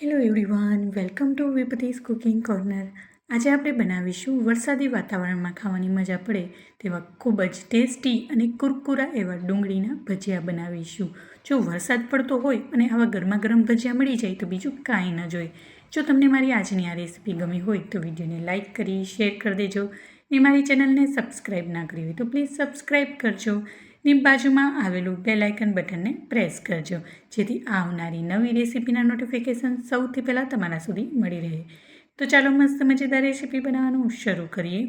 Hello everyone, welcome to વિપતીસ cooking corner. આજે આપણે બનાવીશું વરસાદી વાતાવરણમાં ખાવાની મજા પડે તેવા ખૂબ જ ટેસ્ટી અને કુરકુરા એવા ડુંગળીના ભજીયા બનાવીશું. જો વરસાદ પડતો હોય અને આવા ગરમા ગરમ ભજીયા મળી જાય તો બીજું કાંઈ ન જોઈએ. જો તમને મારી આજની આ રેસીપી ગમી હોય તો વિડીયોને લાઇક કરી શેર કરી દેજો ને મારી ચેનલને સબસ્ક્રાઈબ ના કરી હોય તો પ્લીઝ સબસ્ક્રાઈબ કરજો ને બાજુમાં આવેલું બેલ આઇકન બટનને પ્રેસ કરજો જેથી આવનારી નવી રેસીપીના નોટિફિકેશન સૌથી પહેલાં તમારા સુધી મળી રહે. તો ચાલો મસ્ત મજેદાર રેસીપી બનાવવાનું શરૂ કરીએ.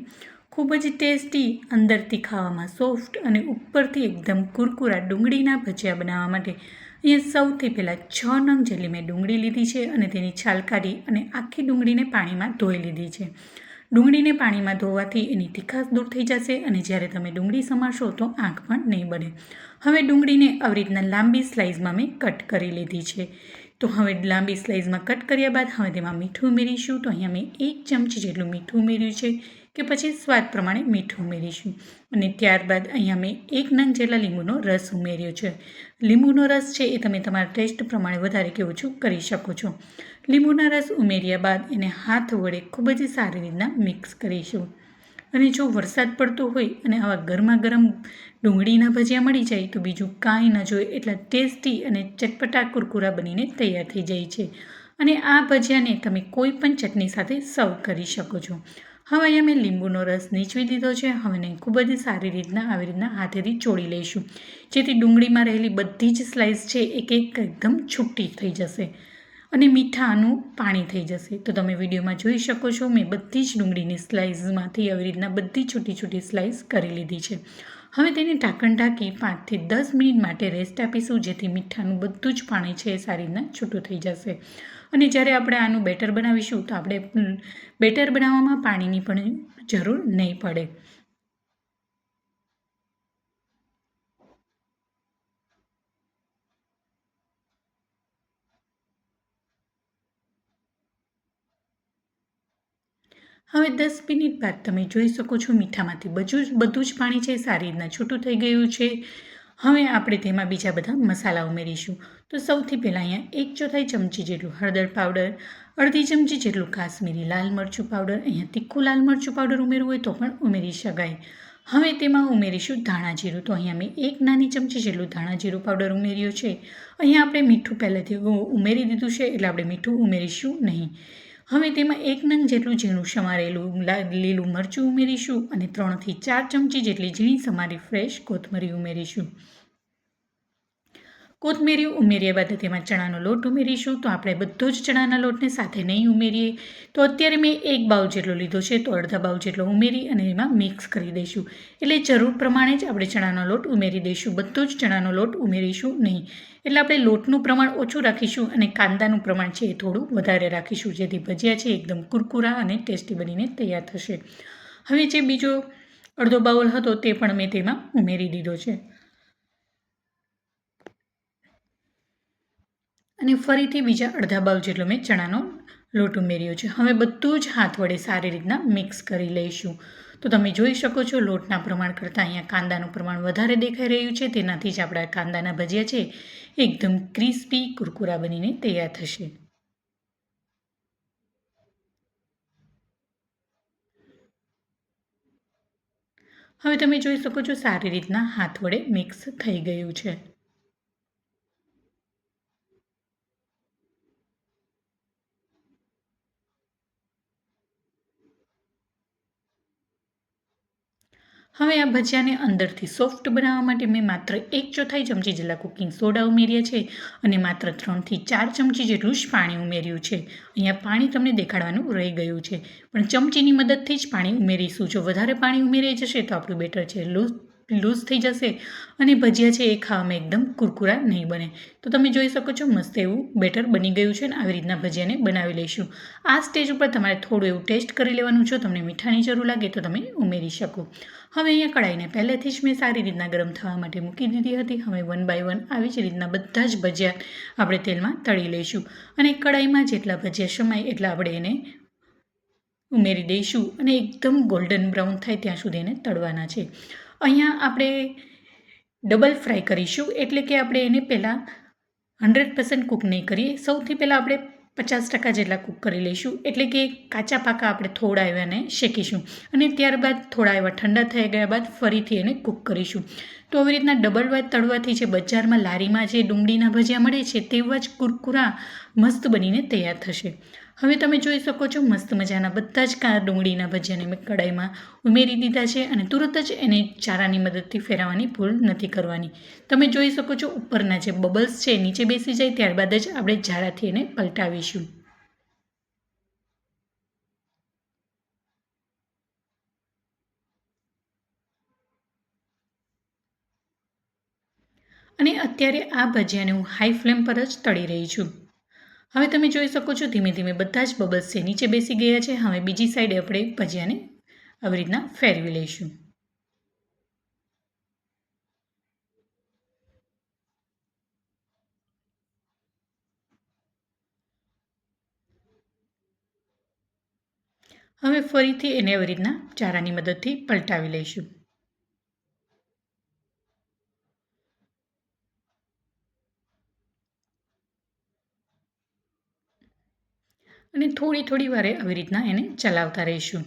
ખૂબ જ ટેસ્ટી, અંદરથી ખાવામાં સોફ્ટ અને ઉપરથી એકદમ કુરકુરા ડુંગળીના ભજીયા બનાવવા માટે અહીંયા સૌથી પહેલાં 6 નંગ જેટલી મેં ડુંગળી લીધી છે અને તેની છાલ કાઢી અને આખી ડુંગળીને પાણીમાં ધોઈ લીધી છે. ડુંગળીને પાણીમાં ધોવાથી એની તીખાશ દૂર થઈ જશે અને જ્યારે તમે ડુંગળી સમારશો તો આંખ પણ નહીં બને. હવે ડુંગળીને આવી રીતના લાંબી સ્લાઇસમાં મેં કટ કરી લીધી છે. તો હવે લાંબી સ્લાઇસમાં કટ કર્યા બાદ હવે તેમાં મીઠું ઉમેરીશું. તો અહીંયા મેં 1 ચમચી જેટલું મીઠું ઉમેર્યું છે કે પછી સ્વાદ પ્રમાણે મીઠું ઉમેરીશું. અને ત્યારબાદ અહીંયા મેં 1 નંગ જેટલા લીંબુનો રસ ઉમેર્યો છે. લીંબુનો રસ છે એ તમે તમારા ટેસ્ટ પ્રમાણે વધારે કે ઓછું કરી શકો છો. લીંબુના રસ ઉમેર્યા બાદ એને હાથ વડે ખૂબ જ સારી રીતના મિક્સ કરીશું. અને જો વરસાદ પડતો હોય અને આવા ગરમા ગરમ ડુંગળીના ભજીયા મળી જાય તો બીજું કાંઈ ન જોઈએ એટલા ટેસ્ટી અને ચટપટા કુરકુરા બનીને તૈયાર થઈ જાય છે. અને આ ભજીયાને તમે કોઈ પણ ચટણી સાથે સર્વ કરી શકો છો. હવે અહીંયા મેં લીંબુનો રસ નીચવી દીધો છે. હવે એને ખૂબ જ સારી રીતના આવી રીતના હાથેથી ચોળી લઈશું જેથી ડુંગળીમાં રહેલી બધી જ સ્લાઇસ છે એક એકદમ છૂટી થઈ જશે અને મીઠાનું પાણી થઈ જશે. તો તમે વિડીયોમાં જોઈ શકો છો મેં બધી જ ડુંગળીની સ્લાઇસમાંથી આવી રીતના બધી છૂટી છૂટી સ્લાઇસ કરી લીધી છે. હવે તેને ઢાંકણ ઢાંકી 5 થી 10 મિનિટ માટે રેસ્ટ આપીશું જેથી મીઠાનું બધું જ પાણી છે એ સારી રીતના છૂટું થઈ જશે. અને જ્યારે આપણે આનું બેટર બનાવીશું તો આપણે બેટર બનાવવામાં પાણીની પણ જરૂર નહીં પડે. હવે 10 મિનિટ બાદ તમે જોઈ શકો છો મીઠામાંથી બધું જ પાણી છે સારી રીતના છૂટું થઈ ગયું છે. હવે આપણે તેમાં બીજા બધા મસાલા ઉમેરીશું. તો સૌથી પહેલાં અહીંયા 1/4 ચમચી જેટલું હળદર પાવડર, અડધી ચમચી જેટલું કાશ્મીરી લાલ મરચું પાવડર, અહીંયા તીખું લાલ મરચું પાવડર ઉમેરવું હોય તો પણ ઉમેરી શકાય. હવે તેમાં ઉમેરીશું ધાણા જીરું. તો અહીંયા મેં 1 નાની ચમચી જેટલું ધાણા જીરું પાવડર ઉમેર્યું છે. અહીંયા આપણે મીઠું પહેલેથી ઉમેરી દીધું છે એટલે આપણે મીઠું ઉમેરીશું નહીં. હવે તેમાં 1 નંગ જેટલું ઝીણું સમારેલું લીલું મરચું ઉમેરીશું અને 3 થી 4 ચમચી જેટલી ઝીણી સમારી ફ્રેશ કોથમરી ઉમેરીશું. કોથમીરી ઉમેર્યા બાદ તેમાં ચણાનો લોટ ઉમેરીશું. તો આપણે બધો જ ચણાના લોટને સાથે નહીં ઉમેરીએ. તો અત્યારે મેં 1 બાઉલ જેટલો લીધો છે તો અડધા બાઉલ જેટલો ઉમેરી અને એમાં મિક્સ કરી દઈશું. એટલે જરૂર પ્રમાણે જ આપણે ચણાનો લોટ ઉમેરી દઈશું. બધો જ ચણાનો લોટ ઉમેરીશું નહીં. એટલે આપણે લોટનું પ્રમાણ ઓછું રાખીશું અને કાંદાનું પ્રમાણ છે એ થોડું વધારે રાખીશું જેથી ભજીયા છે એકદમ કુરકુરા અને ટેસ્ટી બનીને તૈયાર થશે. હવે જે બીજો અડધો બાઉલ હતો તે પણ મેં તેમાં ઉમેરી દીધો છે. અને ફરીથી બીજા અડધા બાઉલ જેટલો મેં ચણાનો લોટ ઉમેર્યો છે. હવે બધું જ હાથ વડે સારી રીતના મિક્સ કરી લઈશું. તો તમે જોઈ શકો છો લોટના પ્રમાણ કરતાં અહીંયા કાંદાનું પ્રમાણ વધારે દેખાઈ રહ્યું છે. તેનાથી જ આપણા કાંદાના ભજીયા છે એકદમ ક્રિસ્પી કુરકુરા બનીને તૈયાર થશે. હવે તમે જોઈ શકો છો સારી રીતના હાથ વડે મિક્સ થઈ ગયું છે. હવે આ ભજીયાને અંદરથી સોફ્ટ બનાવવા માટે મેં માત્ર 1/4 ચમચી જેટલા કુકિંગ સોડા ઉમેર્યા છે અને માત્ર 3 થી 4 ચમચી જેટલું જ પાણી ઉમેર્યું છે. અહીંયા પાણી તમને દેખાડવાનું રહી ગયું છે પણ ચમચીની મદદથી જ પાણી ઉમેરીશું. જો વધારે પાણી ઉમેરાઈ જશે તો આપણું બેટર છે લૂઝ થઈ જશે અને ભજીયા છે એ ખાવામાં એકદમ કુરકુરા નહીં બને. તો તમે જોઈ શકો છો મસ્ત એવું બેટર બની ગયું છે અને આવી રીતના ભજીયાને બનાવી લઈશું. આ સ્ટેજ ઉપર તમારે થોડું એવું ટેસ્ટ કરી લેવાનું. જો તમને મીઠાની જરૂર લાગે તો તમે ઉમેરી શકો. હવે અહીંયા કડાઈને પહેલેથી જ મેં સારી રીતના ગરમ થવા માટે મૂકી દીધી હતી. હવે 1 બાય 1 આવી જ રીતના બધા જ ભજીયા આપણે તેલમાં તળી લઈશું અને કડાઈમાં જેટલા ભજીયા સમાય એટલા આપણે એને ઉમેરી દઈશું અને એકદમ ગોલ્ડન બ્રાઉન થાય ત્યાં સુધી એને તળવાના છે. અહીંયા આપણે ડબલ ફ્રાય કરીશું એટલે કે આપણે એને પહેલાં 100% કૂક નહીં કરીએ. સૌથી પહેલાં આપણે 50% જેટલા કૂક કરી લઈશું, એટલે કે કાચા પાકા આપણે થોડા એવા એને શેકીશું અને ત્યારબાદ થોડા એવા ઠંડા થઈ ગયા બાદ ફરીથી એને કૂક કરીશું. તો આવી રીતના ડબલ વાઇડ તળવાથી જે બજારમાં લારીમાં જે ડુંગળીના ભજીયા મળે છે તેવા જ કુરકુરા મસ્ત બનીને તૈયાર થશે. હવે તમે જોઈ શકો છો મસ્ત મજાના બધા જ ડુંગળીના ભજીયાને મેં કડાઈમાં ઉમેરી દીધા છે અને તુરંત જ એને ચારાની મદદથી ફેરવવાની ભૂલ નથી કરવાની. તમે જોઈ શકો છો ઉપરના જે બબલ્સ છે નીચે બેસી જાય ત્યારબાદ જ આપણે ઝારાથી એને પલટાવીશું. અને અત્યારે આ ભજીયાને હું હાઈ ફ્લેમ પર જ તળી રહી છું. હવે તમે જોઈ શકો છો ધીમે ધીમે બધા જ બબલ્સ છે નીચે બેસી ગયા છે. હવે બીજી સાઈડે આપણે ભજીયાને આવી રીતના ફેરવી લઈશું. હવે ફરીથી એને આવી રીતના ચારાની મદદથી પલટાવી લઈશું. અને થોડી વારે આવી રીતના એને ચલાવતા રહીશું.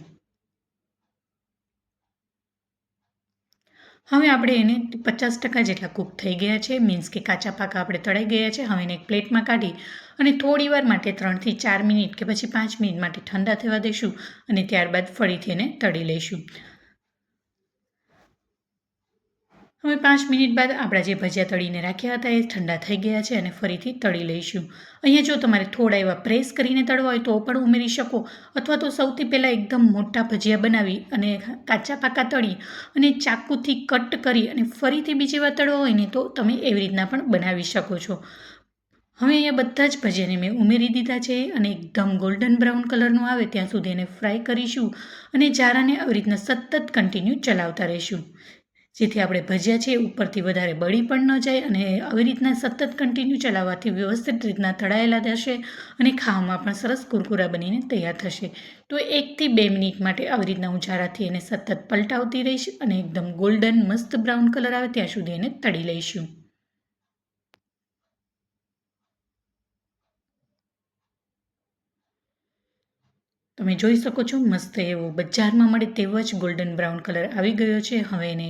હવે આપણે એને 50% જેટલા કૂક થઈ ગયા છે, મીન્સ કે કાચા પાકા આપણે તળાઈ ગયા છે. હવે એને એક પ્લેટમાં કાઢી અને થોડી વાર માટે 3 થી 4 મિનિટ કે પછી 5 મિનિટ માટે ઠંડા થવા દઈશું અને ત્યારબાદ ફરીથી એને તળી લઈશું. હવે 5 મિનિટ બાદ આપણા જે ભજીયા તળીને રાખ્યા હતા એ ઠંડા થઈ ગયા છે અને ફરીથી તળી લઈશું. અહીંયા જો તમારે થોડા એવા પ્રેસ કરીને તળવા હોય તો પણ ઉમેરી શકો, અથવા તો સૌથી પહેલાં એકદમ મોટા ભજીયા બનાવી અને કાચા પાકા તળી અને ચાકુથી કટ કરી અને ફરીથી બીજી વાર તળવા હોય ને તો તમે એવી રીતના પણ બનાવી શકો છો. હવે અહીંયા બધા જ ભજીયાને મેં ઉમેરી દીધા છે અને એકદમ ગોલ્ડન બ્રાઉન કલરનું આવે ત્યાં સુધી એને ફ્રાય કરીશું અને જારાને આવી રીતના સતત કન્ટિન્યુ ચલાવતા રહીશું, જેથી આપણે ભજીયા છે ઉપરથી વધારે બળી પણ ન જાય અને આવી રીતના સતત કન્ટિન્યુ ચલાવવાથી વ્યવસ્થિત રીતના તળાયેલા થશે અને ખાવામાં પણ સરસ કુરકુરા બનીને તૈયાર થશે. તો 1 થી 2 મિનિટ માટે આવી રીતના હું જારાથી એને સતત પલટાવતી રહીશ અને એકદમ ગોલ્ડન મસ્ત બ્રાઉન કલર આવે ત્યાં સુધી એને તળી લઈશું. તમે જોઈ શકો છો મસ્ત એવો બજારમાં મળે તેવો જ ગોલ્ડન બ્રાઉન કલર આવી ગયો છે. હવે એને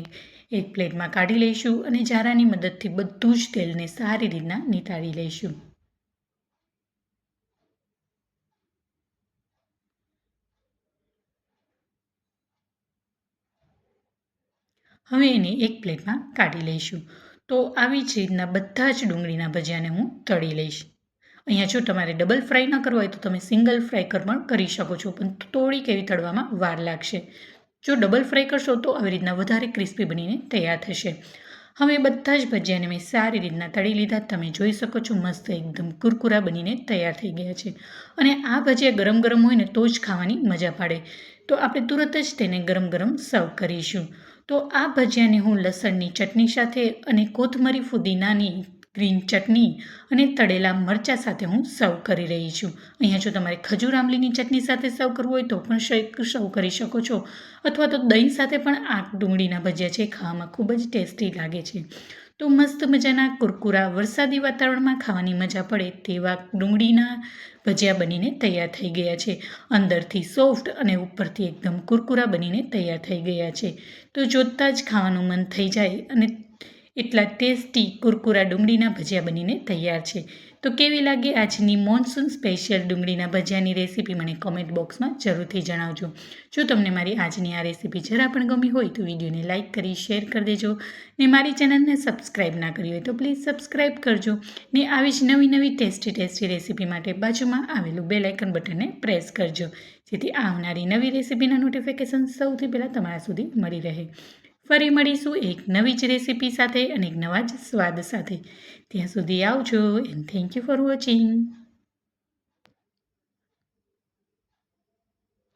એક પ્લેટમાં કાઢી લઈશું અને જારાની મદદથી બધું જ તેલને સારી રીતના નિતારી લઈશું. હવે એને એક પ્લેટમાં કાઢી લઈશું. તો આવી જ રીતના બધા જ ડુંગળીના ભજીયાને હું તળી લઈશ. અહીંયા જો તમારે ડબલ ફ્રાય ન કરવો હોય તો તમે સિંગલ ફ્રાય પણ કરી શકો છો, પણ થોડીક એવી તળવામાં વાર લાગશે. જો ડબલ ફ્રાય કરશો તો આવી રીતના વધારે ક્રિસ્પી બનીને તૈયાર થશે. હવે બધા જ ભજીયાને મેં સારી રીતના તળી લીધા. તમે જોઈ શકો છો મસ્ત એકદમ કુરકુરા બનીને તૈયાર થઈ ગયા છે. અને આ ભજીયા ગરમ ગરમ હોય ને તો જ ખાવાની મજા પડે. તો આપણે તુરંત જ તેને ગરમ ગરમ સર્વ કરીશું. તો આ ભજીયાને હું લસણની ચટણી સાથે અને કોથમરી ફુદીનાની ગ્રીન ચટણી અને તળેલા મરચાં સાથે હું સર્વ કરી રહી છું. અહીંયા જો તમારે ખજૂર આંબલીની ચટણી સાથે સર્વ કરવું હોય તો પણ સર્વ કરી શકો છો, અથવા તો દહીં સાથે પણ આ ડુંગળીના ભજીયા છે ખાવામાં ખૂબ જ ટેસ્ટી લાગે છે. તો મસ્ત મજાના કુરકુરા વરસાદી વાતાવરણમાં ખાવાની મજા પડે તેવા ડુંગળીના ભજીયા બનીને તૈયાર થઈ ગયા છે. અંદરથી સોફ્ટ અને ઉપરથી એકદમ કુરકુરા બનીને તૈયાર થઈ ગયા છે. તો જોતાં જ ખાવાનું મન થઈ જાય અને એટલા ટેસ્ટી કુરકુરા ડુંગળીના ભજીયા બનીને તૈયાર છે. તો કેવી લાગી આજની મોન્સૂન સ્પેશિયલ ડુંગળીના ભજીયાની રેસીપી મને કોમેન્ટ બોક્સમાં જરૂરથી જણાવજો. જો તમને મારી આજની આ રેસીપી જરા પણ ગમી હોય તો વિડીયોને લાઇક કરી શેર કરી દેજો ને મારી ચેનલને સબસ્ક્રાઈબ ના કરી હોય તો પ્લીઝ સબસ્ક્રાઈબ કરજો ને આવી જ નવી ટેસ્ટી રેસીપી માટે બાજુમાં આવેલું બેલ આઇકન બટનને પ્રેસ કરજો, જેથી આવનારી નવી રેસીપીના નોટિફિકેશન સૌથી પહેલાં તમારા સુધી મળી રહે. ફરી મળીશું એક નવી જ રેસીપી સાથે અને એક નવા જ સ્વાદ સાથે. ત્યાં સુધી આવજો and thank you for watching.